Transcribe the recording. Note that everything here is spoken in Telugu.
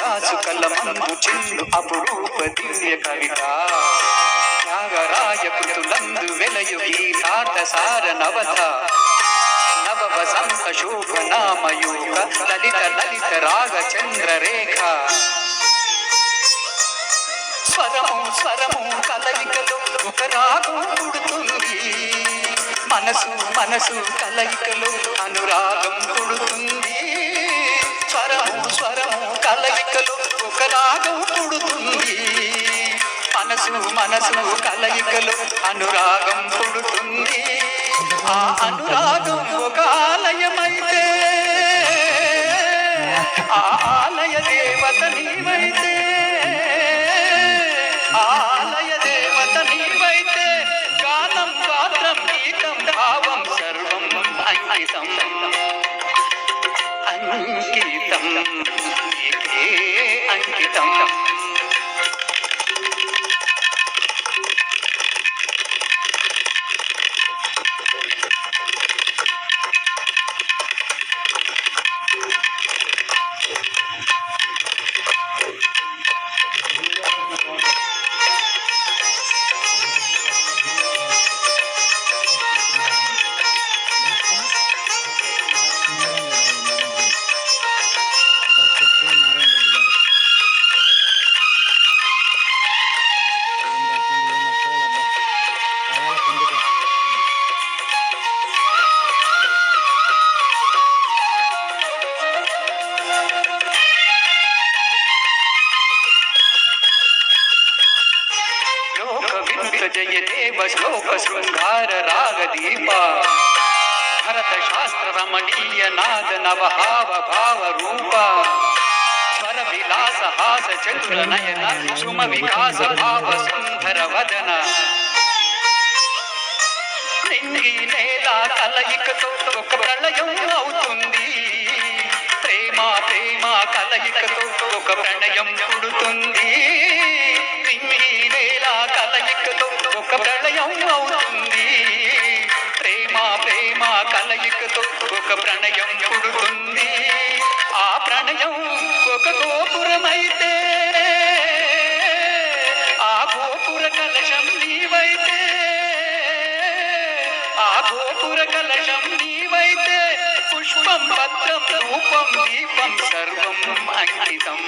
వికాసు కలమందు చిందు అపురూప దివ్య కవిత త్యాగరాయ కృతులందు వెలయు గీతార్థ సార నవత నవ వసంత శోభ నామయూక లలిత లలిత రాగ చంద్రరేఖ స్వరము స్వరము కలయికలో ఒక రాగం పుడుతుంది మనసు మనసు కలయికలో అనురాగం పుడుతుంది స్వరము స్వరము కలయికలో ఒక రాగం పుడుతుంది మనసు మనసు కలయికలో అనురాగం పుడుతుంది ఆ అనురాగం ఒక ఆలయమైతే ఆ ఆలయ దేవత నీవైతే ఆలయ దేవత నీవైతే గానం గాత్రం గీతం భావం సర్వం అంకితం అంకితం నీకే అంకితం जय देव श्लोक शृंगार राग दीपा भरत शास्त्र रमणीय नाद नवहाव भाव रूपा स्वर विलास हास चतुर नयन सुम विकास भाव सुंदर वदन निंगी नेला कलయికతో ఒక ప్రళయం అవుతుంది ప్రేమ ప్రేమ కలయికతో ఒక ప్రణయం పుడుతుంది నింగి నేల కలయికతో ఒక ప్రళయం అవుతుంది ప్రేమ ప్రేమ కలయికతో ఒక ప్రణయం పుడుతుంది ఆ ప్రణయం ఒక గోపురమైతే ఆ గోపుర కలశం నీవైతే ఆ గోపుర కలశం నీవైతే పుష్పం పత్రం రూపం దీపం సర్వం అంకితం